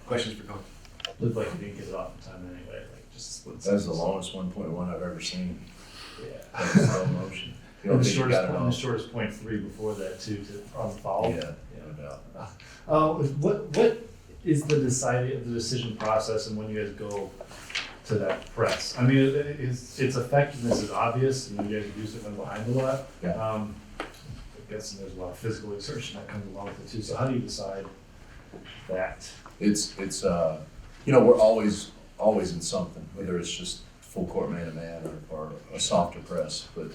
Questions for Coach? Looked like you didn't get it off in time anyway, like just split. That's the longest 1.1 I've ever seen. Yeah. That's slow motion. You And don't the think you got it shortest, all? the shortest 0.3 before that too, on the foul. Yeah, no doubt. What is the decision process and when you guys go to that press? I mean, its effectiveness is obvious, and you guys use it from behind a lot. Yeah. I'm guessing there's a lot of physical exertion that comes along with it too. So how do you decide that? It's we're always in something, whether it's just full court man-to-man or a softer press, but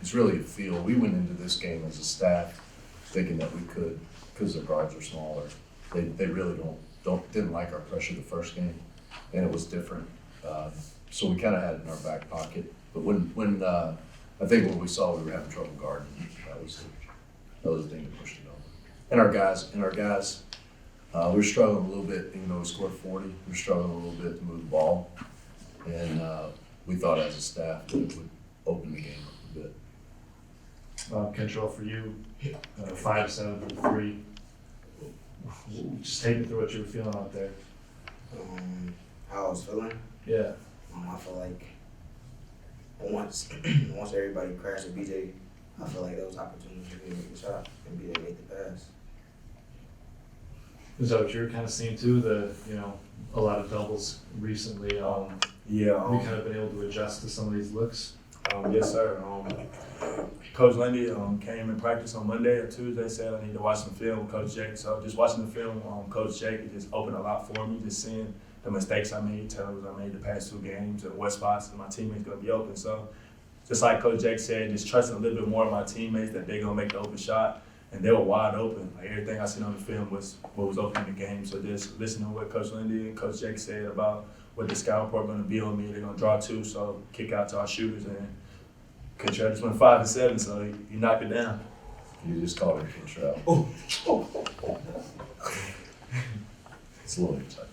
it's really a feel. We went into this game as a staff thinking that we could, because the guards are smaller. They really didn't like our pressure the first game, and it was different. So we kind of had it in our back pocket. But when I think when we saw we were having trouble guarding, that was the thing that pushed it over. And our guys, we were struggling a little bit. Even though we scored 40, we were struggling a little bit to move the ball, and we thought as a staff that it would open the game up a bit. Control for you, 5-7 from 3. Just take me through what you were feeling out there. How I was feeling. Yeah. I feel like once everybody crashed at BJ, I feel like there was opportunity for me to make the shot and BJ made the pass. Is that what you're kind of seeing too? A lot of doubles recently. Yeah, we kind of been able to adjust to some of these looks. yes, sir. Coach Lundy came in practice on Monday or Tuesday, said I need to watch some film with Coach Jake. So just watching the film, Coach Jake, it just opened a lot for me, just seeing the mistakes I made, turnovers I made the past 2 games, and what spots my teammates going to be open. So just like Coach Jake said, just trusting a little bit more of my teammates that they're going to make the open shot. And they were wide open. Like everything I seen on the film was what was open in the game. So just listening to what Coach Lindy and Coach Jake said about what the scout report going to be on me, they're going to draw 2, so kick out to our shooters. And Contrell just went 5 and 7, so he knocked it down. You just called it Contrell. It's a little touch.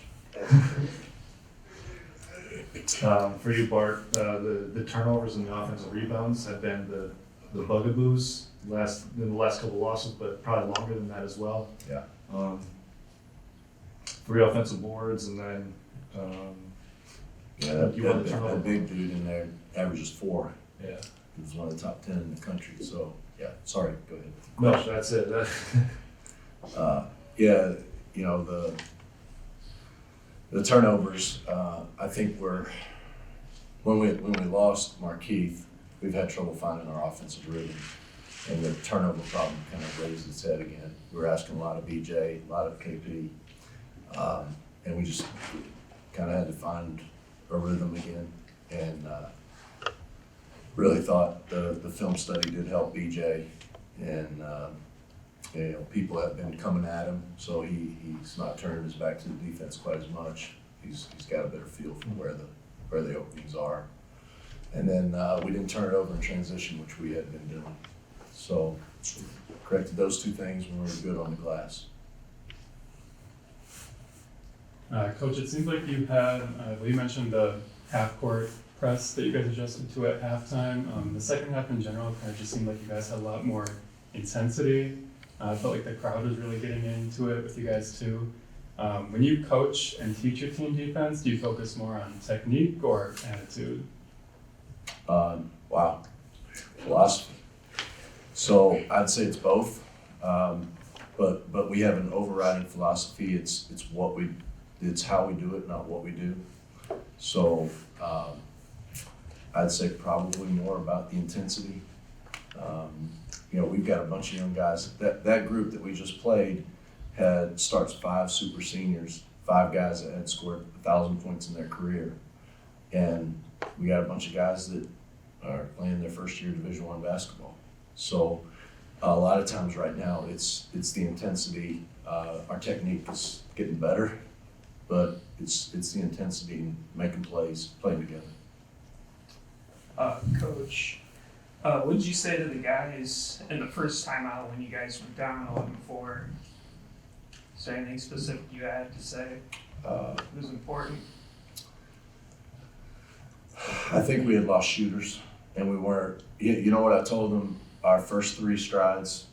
For you, Bart, the turnovers and the offensive rebounds have been the bugaboos in the last couple losses, but probably longer than that as well. Yeah. 3 offensive boards, and then that big dude in there averages 4. Yeah. He was one of the top 10 in the country. So yeah, sorry, go ahead. No, that's it. The turnovers. I think when we lost Markeith, we've had trouble finding our offensive rhythm, and the turnover problem kind of raised its head again. We were asking a lot of BJ, a lot of KP, and we just kind of had to find a rhythm again. And really thought the film study did help BJ, and people have been coming at him, so he's not turning his back to the defense quite as much. He's got a better feel for where the openings are. And then we didn't turn it over in transition, which we had been doing. So corrected those 2 things when we were good on the glass. Coach, it seems like you had, you mentioned the half-court press that you guys adjusted to at halftime. The second half in general kind of just seemed like you guys had a lot more intensity. I felt like the crowd was really getting into it with you guys too. When you coach and teach your team defense, do you focus more on technique or attitude? Wow, philosophy. So I'd say it's both, but we have an overriding philosophy. It's how we do it, not what we do. So I'd say probably more about the intensity. We've got a bunch of young guys. That group that we just played starts 5 super seniors, 5 guys that had scored 1,000 points in their career, and we got a bunch of guys that are playing their first year Division I basketball. So a lot of times right now it's the intensity. Our technique is getting better, but it's the intensity and making plays, playing together. Coach, what did you say to the guys in the first time out when you guys went down 11-4? Is there anything specific you had to say? It was important. I think we had lost shooters, and we weren't. You know what I told them? Our first 3 strides,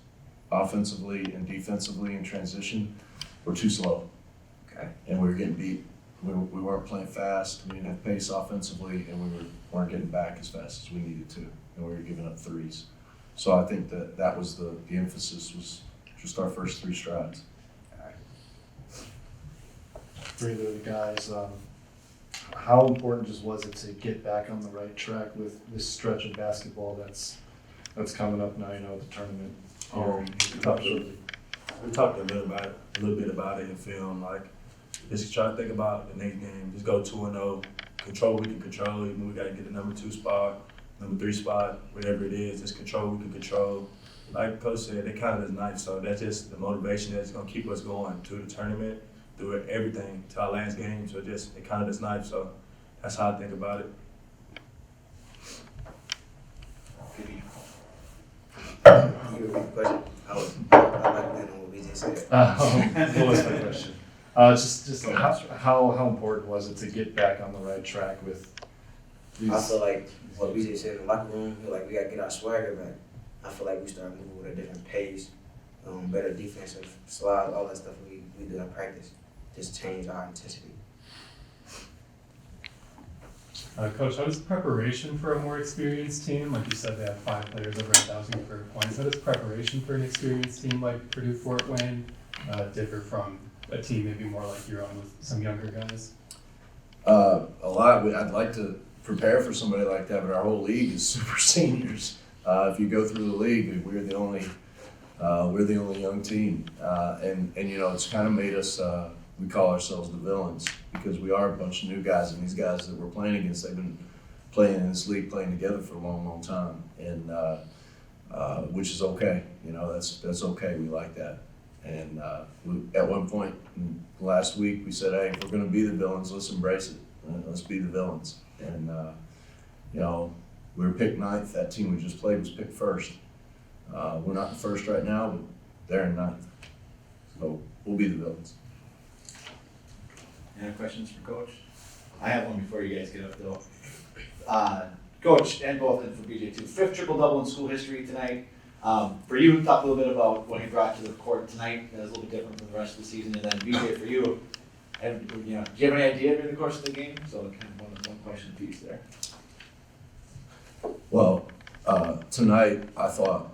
offensively and defensively in transition, were too slow. Okay. And we were getting beat. We weren't playing fast. We didn't have pace offensively, and we weren't getting back as fast as we needed to, and we were giving up threes. So I think that was the emphasis, was just our first 3 strides. For either of the guys, how important just was it to get back on the right track with this stretch of basketball that's coming up now? You know, the tournament. We talked a little bit about it in film. Like, just try to think about the next game. Just go 2-0, control what we can control. Even we got to get the number 2 spot, number 3 spot, whatever it is. Just control what we can control. Like Coach said, they counted as knife, so that's just the motivation that's gonna keep us going to the tournament, through everything to our last game. So just it counted as knife. So that's how I think about it. You repeat the question? I like that on what BJ said. What was my question? Just how important was it to get back on the right track with these? I feel like what BJ said in the locker room, like we gotta get our swagger back. I feel like we start moving with a different pace, better defensive slides, all that stuff we do in practice. Just change our intensity. Coach, how does preparation for a more experienced team, like you said, they have 5 players over 1,000 career points. How does preparation for an experienced team like Purdue Fort Wayne differ from a team maybe more like your own with some younger guys? A lot. I'd like to prepare for somebody like that, but our whole league is super seniors. If you go through the league, we're the only young team, and you know, it's kind of made us. We call ourselves the villains because we are a bunch of new guys, and these guys that we're playing against, they've been playing in this league, playing together for a long, long time, and which is okay. You know, that's okay. We like that. And at one point last week, we said, hey, if we're going to be the villains, let's embrace it. Let's be the villains. And you know, we were picked 9th. That team we just played was picked 1st. We're not in 1st right now, but they're in 9th. So we'll be the villains. Any questions for Coach? I have one before you guys get up, though. Coach, and both, and for BJ too, 5th triple-double in school history tonight. For you, talk a little bit about what you brought to the court tonight. That was a little bit different from the rest of the season. And then BJ, for you, and do you have any idea during the course of the game? So kind of one question piece there. Well, tonight I thought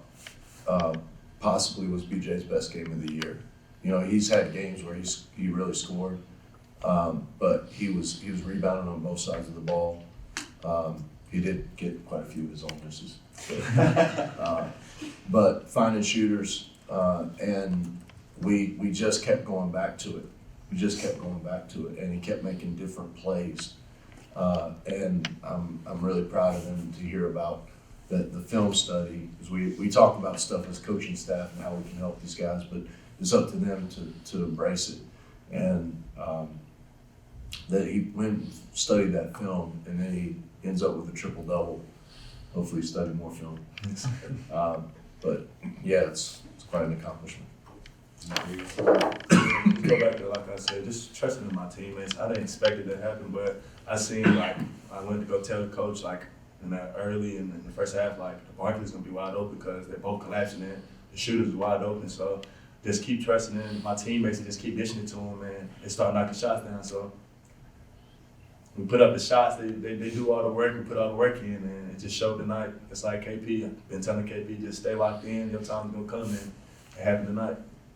possibly was BJ's best game of the year. You know, he's had games where he really scored, but he was rebounding on both sides of the ball. He did get quite a few of his own misses, but finding shooters, and we just kept going back to it. We just kept going back to it, and he kept making different plays. And I'm really proud of him to hear about the film study, because we talk about stuff as coaching staff and how we can help these guys, but it's up to them to embrace it. And that he went and studied that film, and then he ends up with a triple-double. Hopefully he studied more film. But yeah, it's quite an accomplishment. Go back to, like I said, just trusting in my teammates. I didn't expect it to happen, but I seen, like, I went to go tell the coach, like, in that early in the first half, like, the Barkley's gonna be wide open because they're both collapsing in. The shooters are wide open, so just keep trusting in my teammates and just keep dishing it to them, and they start knocking shots down. So we put up the shots, they do all the work, we put all the work in, and it just showed tonight. It's like KP, I've been telling KP, just stay locked in, your time's gonna come, and it happened tonight.